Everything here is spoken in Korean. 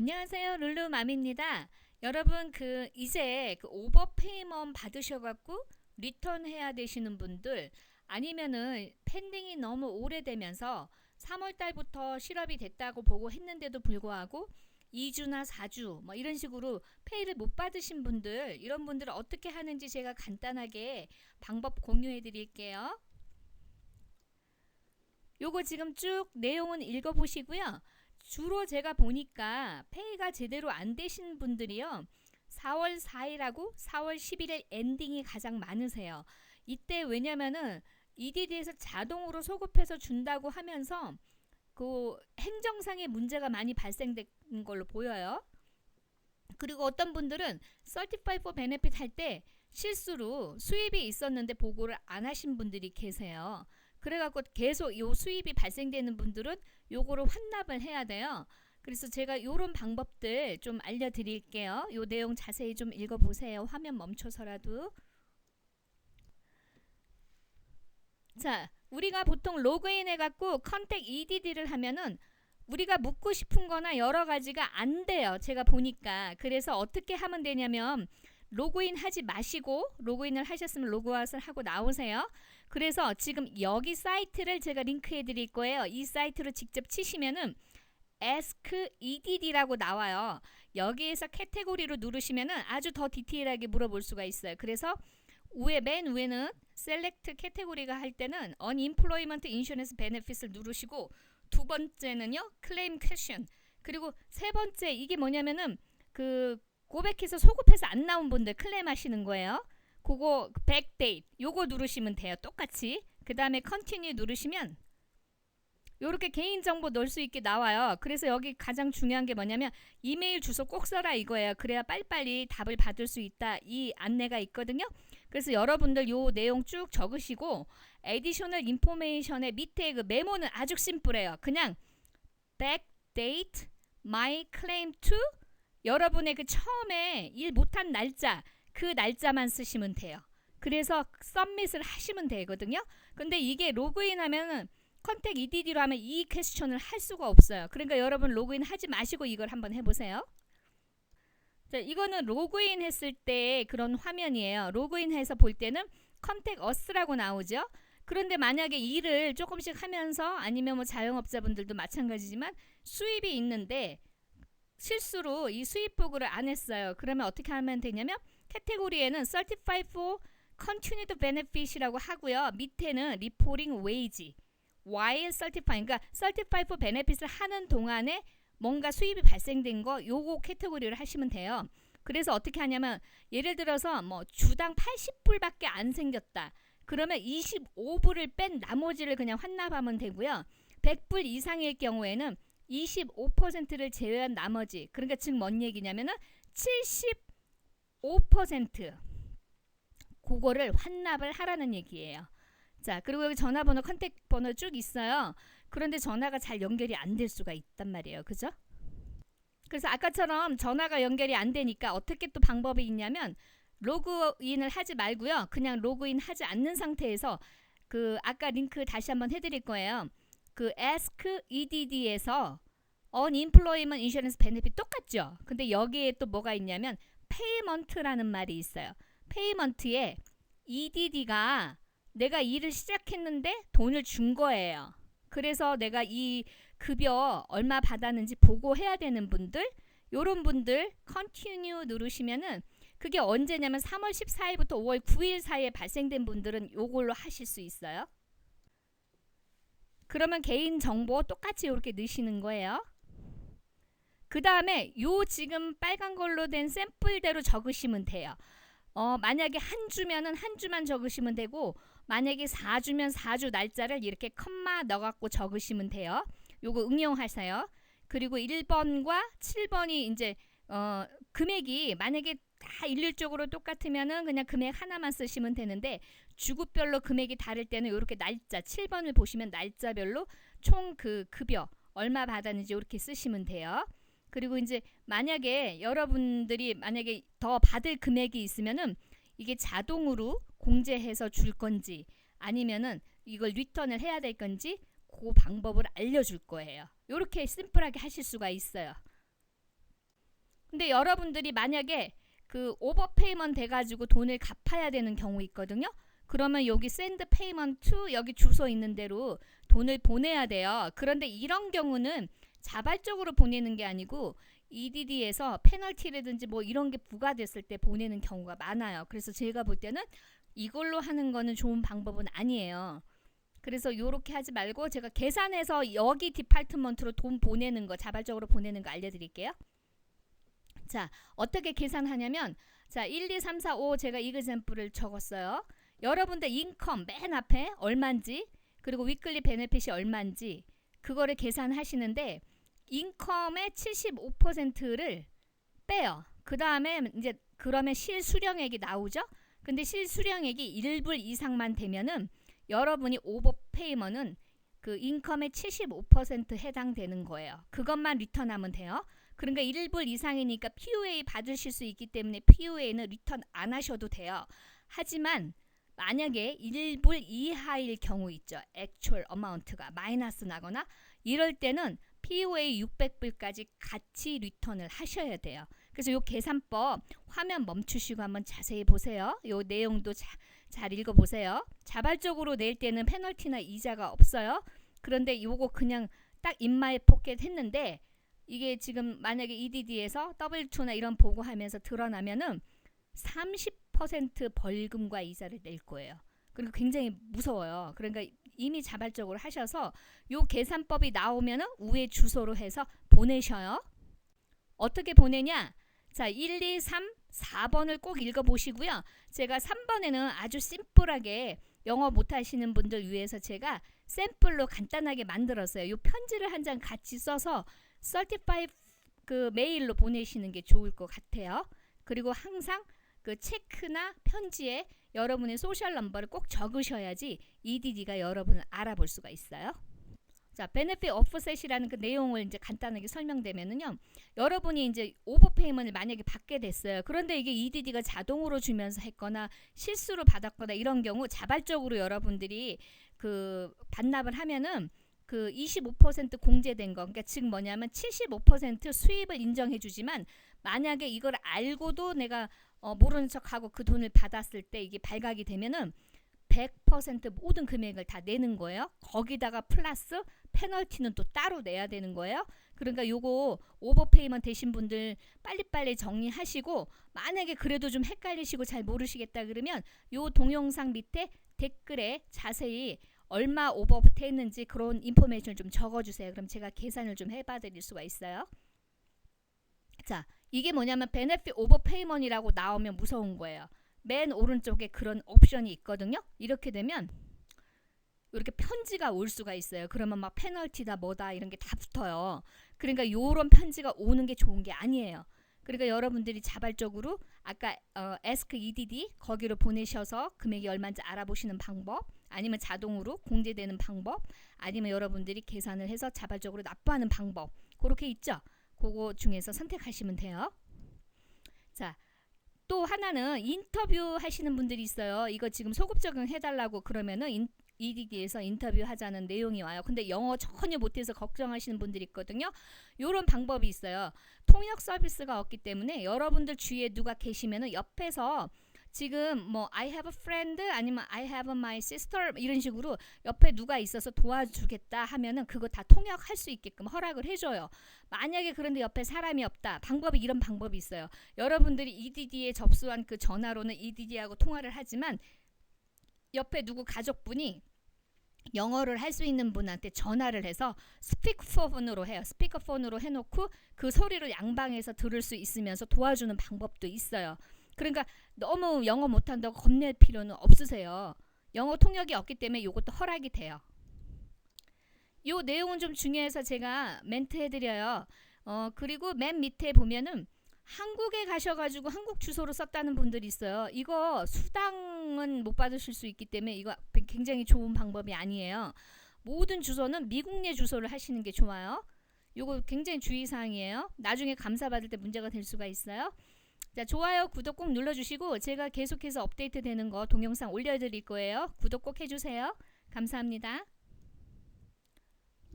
안녕하세요. 룰루맘입니다. 여러분 이제 오버페이먼 받으셔갖고 리턴 해야 되시는 분들 아니면은 펜딩이 너무 오래되면서 3월 달부터 실업이 됐다고 보고 했는데도 불구하고 2주나 4주 뭐 이런 식으로 페이를 못 받으신 분들 이런 분들은 어떻게 하는지 제가 간단하게 방법 공유해 드릴게요. 요거 지금 쭉 내용은 읽어보시고요. 주로 제가 보니까 페이가 제대로 안 되신 분들이요. 4월 4일하고 4월 11일 엔딩이 가장 많으세요. 이때 왜냐면은 EDD에서 자동으로 소급해서 준다고 하면서 그 행정상의 문제가 많이 발생된 걸로 보여요. 그리고 어떤 분들은 Certify for Benefit 할 때 실수로 수입이 있었는데 보고를 안 하신 분들이 계세요. 그래갖고 계속 요 수입이 발생되는 분들은 요거를 환납을 해야 돼요. 그래서 제가 요런 방법들 좀 알려드릴게요. 요 내용 자세히 좀 읽어보세요. 화면 멈춰서라도. 자, 우리가 보통 로그인 해갖고 컨택 EDD를 하면은 우리가 묻고 싶은 거나 여러 가지가 안 돼요. 제가 보니까. 그래서 어떻게 하면 되냐면 로그인 하지 마시고 로그인을 하셨으면 로그아웃을 하고 나오세요. 그래서 지금 여기 사이트를 제가 링크해 드릴 거예요. 이 사이트로 직접 치시면은 Ask EDD라고 나와요. 여기에서 카테고리로 누르시면은 아주 더 디테일하게 물어볼 수가 있어요. 그래서 맨 위에는 Select 카테고리가 할 때는 Unemployment Insurance Benefits를 누르시고 두 번째는요 Claim Question 그리고 세 번째 이게 뭐냐면은 고백해서 소급해서 안 나온 분들 클레임 하시는 거예요. 그거 backdate 요거 누르시면 돼요. 똑같이. 그 다음에 continue 누르시면 요렇게 개인정보 넣을 수 있게 나와요. 그래서 여기 가장 중요한 게 뭐냐면 이메일 주소 꼭 써라 이거예요. 그래야 빨리빨리 답을 받을 수 있다. 이 안내가 있거든요. 그래서 여러분들 요 내용 쭉 적으시고 additional information의 밑에 그 메모는 아주 심플해요. 그냥 backdate my claim to 여러분의 그 처음에 일 못한 날짜 그 날짜만 쓰시면 돼요. 그래서 서밋을 하시면 되거든요. 근데 이게 로그인하면은 컨택 EDD로 하면 이 퀘스천을 할 수가 없어요. 그러니까 여러분 로그인 하지 마시고 이걸 한번 해보세요. 자, 이거는 로그인 했을 때 그런 화면이에요. 로그인해서 볼 때는 컨택 어스라고 나오죠. 그런데 만약에 일을 조금씩 하면서 아니면 뭐 자영업자분들도 마찬가지지만 수입이 있는데 실수로 이 수입 보고를 안 했어요. 그러면 어떻게 하면 되냐면 카테고리에는 Certify for Continued Benefit이라고 하고요. 밑에는 Reporting Wage while certifying 그러니까 Certify for Benefit을 하는 동안에 뭔가 수입이 발생된 거 요거 카테고리를 하시면 돼요. 그래서 어떻게 하냐면 예를 들어서 뭐 주당 80불밖에 안 생겼다. 그러면 25불을 뺀 나머지를 그냥 환납하면 되고요. 100불 이상일 경우에는 25%를 제외한 나머지 그러니까 즉 뭔 얘기냐면은 75% 그거를 환납을 하라는 얘기예요. 자, 그리고 여기 전화번호 컨택 번호 쭉 있어요. 그런데 전화가 잘 연결이 안 될 수가 있단 말이에요. 그죠? 그래서 아까처럼 전화가 연결이 안 되니까 어떻게 또 방법이 있냐면 로그인을 하지 말고요. 그냥 로그인 하지 않는 상태에서 아까 링크 다시 한번 해드릴 거예요. Ask EDD에서 Unemployment Insurance Benefit 똑같죠? 근데 여기에 또 뭐가 있냐면 Payment라는 말이 있어요. Payment에 EDD가 내가 일을 시작했는데 돈을 준 거예요. 그래서 내가 이 급여 얼마 받았는지 보고해야 되는 분들 요런 분들 Continue 누르시면은 그게 언제냐면 3월 14일부터 5월 9일 사이에 발생된 분들은 요걸로 하실 수 있어요. 그러면 개인정보 똑같이 이렇게 넣으시는 거예요. 그 다음에 요 지금 빨간 걸로 된 샘플대로 적으시면 돼요. 만약에 한 주면은 한 주만 적으시면 되고 만약에 4주면 4주 날짜를 이렇게 컴마 넣어갖고 적으시면 돼요. 요거 응용하세요. 그리고 1번과 7번이 이제 금액이 만약에 다 일률적으로 똑같으면은 그냥 금액 하나만 쓰시면 되는데 주급별로 금액이 다를 때는 이렇게 날짜 7번을 보시면 날짜별로 총 급여 얼마 받았는지 이렇게 쓰시면 돼요. 그리고 이제 만약에 여러분들이 만약에 더 받을 금액이 있으면은 이게 자동으로 공제해서 줄 건지 아니면은 이걸 리턴을 해야 될 건지 그 방법을 알려줄 거예요. 이렇게 심플하게 하실 수가 있어요. 근데 여러분들이 만약에 그 오버페이먼트 돼가지고 돈을 갚아야 되는 경우 있거든요. 그러면 여기 send payment to 여기 주소 있는 대로 돈을 보내야 돼요. 그런데 이런 경우는 자발적으로 보내는 게 아니고 EDD에서 페널티라든지 뭐 이런 게 부과됐을 때 보내는 경우가 많아요. 그래서 제가 볼 때는 이걸로 하는 거는 좋은 방법은 아니에요. 그래서 요렇게 하지 말고 제가 계산해서 여기 디파트먼트로 돈 보내는 거, 자발적으로 보내는 거 알려드릴게요. 자, 어떻게 계산하냐면, 자, 1, 2, 3, 4, 5 제가 이그젬플을 적었어요. 여러분들 인컴 맨 앞에 얼마인지, 그리고 위클리 베네핏이 얼마인지 그거를 계산하시는데, 인컴의 75%를 빼요. 그 다음에 이제 그러면 실수령액이 나오죠. 근데 실수령액이 1불 이상만 되면은 여러분이 오버페이먼은 그 인컴의 75% 해당되는 거예요. 그것만 리턴하면 돼요. 그러니까 1불 이상이니까 POA 받으실 수 있기 때문에 POA는 리턴 안 하셔도 돼요. 하지만 만약에 1불 이하일 경우 있죠. 액츄얼 어마운트가 마이너스 나거나 이럴 때는 POA 600불까지 같이 리턴을 하셔야 돼요. 그래서 요 계산법 화면 멈추시고 한번 자세히 보세요. 요 내용도 잘 읽어보세요. 자발적으로 낼 때는 페널티나 이자가 없어요. 그런데 요거 그냥 딱 인마이 포켓 했는데 이게 지금 만약에 EDD에서 W2나 이런 보고하면서 드러나면은 30% 벌금과 이자를 낼 거예요. 그러니까 굉장히 무서워요. 그러니까 이미 자발적으로 하셔서 요 계산법이 나오면은 위에 주소로 해서 보내셔요. 어떻게 보내냐? 자, 1, 2, 3, 4번을 꼭 읽어보시고요. 제가 3번에는 아주 심플하게 영어 못하시는 분들 위해서 제가 샘플로 간단하게 만들었어요. 요 편지를 한 장 같이 써서 certify 그 메일로 보내시는 게 좋을 것 같아요. 그리고 항상 그 체크나 편지에 여러분의 소셜 넘버를 꼭 적으셔야지 EDD가 여러분을 알아볼 수가 있어요. 자, benefit offset이라는 그 내용을 이제 간단하게 설명되면은요. 여러분이 이제 오버페이먼을 만약에 받게 됐어요. 그런데 이게 EDD가 자동으로 주면서 했거나 실수로 받았거나 이런 경우 자발적으로 여러분들이 그 반납을 하면은 그 25% 공제된 거, 그러니까 즉 뭐냐면 75% 수입을 인정해 주지만 만약에 이걸 알고도 내가 모르는 척하고 그 돈을 받았을 때 이게 발각이 되면은 100% 모든 금액을 다 내는 거예요. 거기다가 플러스 페널티는 또 따로 내야 되는 거예요. 그러니까 요거 오버페이먼 되신 분들 빨리빨리 정리하시고, 만약에 그래도 좀 헷갈리시고 잘 모르시겠다 그러면 요 동영상 밑에 댓글에 자세히 얼마 오버했는지 그런 인포메이션을 좀 적어주세요. 그럼 제가 계산을 좀 해봐 드릴 수가 있어요. 자, 이게 뭐냐면 베네핏 오버페이먼이라고 나오면 무서운 거예요. 맨 오른쪽에 그런 옵션이 있거든요. 이렇게 되면 이렇게 편지가 올 수가 있어요. 그러면 막 페널티다 뭐다 이런 게 다 붙어요. 그러니까 요런 편지가 오는 게 좋은 게 아니에요. 그러니까 여러분들이 자발적으로 아까 Ask EDD 거기로 보내셔서 금액이 얼마인지 알아보시는 방법, 아니면 자동으로 공제되는 방법, 아니면 여러분들이 계산을 해서 자발적으로 납부하는 방법, 그렇게 있죠. 그거 중에서 선택하시면 돼요. 자, 또 하나는 인터뷰 하시는 분들이 있어요. 이거 지금 소급 적용해달라고 그러면은 EDD에서 인터뷰 하자는 내용이 와요. 근데 영어 전혀 못해서 걱정하시는 분들이 있거든요. 이런 방법이 있어요. 통역 서비스가 없기 때문에 여러분들 주위에 누가 계시면은 옆에서 지금 뭐 I have a friend 아니면 I have my sister 이런 식으로 옆에 누가 있어서 도와주겠다 하면은 그거 다 통역할 수 있게끔 허락을 해줘요. 만약에 그런데 옆에 사람이 없다. 방법이 이런 방법이 있어요. 여러분들이 EDD에 접수한 그 전화로는 EDD하고 통화를 하지만 옆에 누구 가족분이 영어를 할 수 있는 분한테 전화를 해서 스피커폰으로 해요. 스피커폰으로 해놓고 그 소리를 양방에서 들을 수 있으면서 도와주는 방법도 있어요. 그러니까 너무 영어 못한다고 겁낼 필요는 없으세요. 영어 통역이 없기 때문에 이것도 허락이 돼요. 이 내용은 좀 중요해서 제가 멘트 해드려요. 그리고 맨 밑에 보면은 한국에 가셔가지고 한국 주소로 썼다는 분들이 있어요. 이거 수당은 못 받으실 수 있기 때문에 이거 굉장히 좋은 방법이 아니에요. 모든 주소는 미국 내 주소를 하시는 게 좋아요. 이거 굉장히 주의사항이에요. 나중에 감사받을 때 문제가 될 수가 있어요. 자, 좋아요, 구독 꼭 눌러주시고 제가 계속해서 업데이트 되는 거 동영상 올려드릴 거예요. 구독 꼭 해주세요. 감사합니다.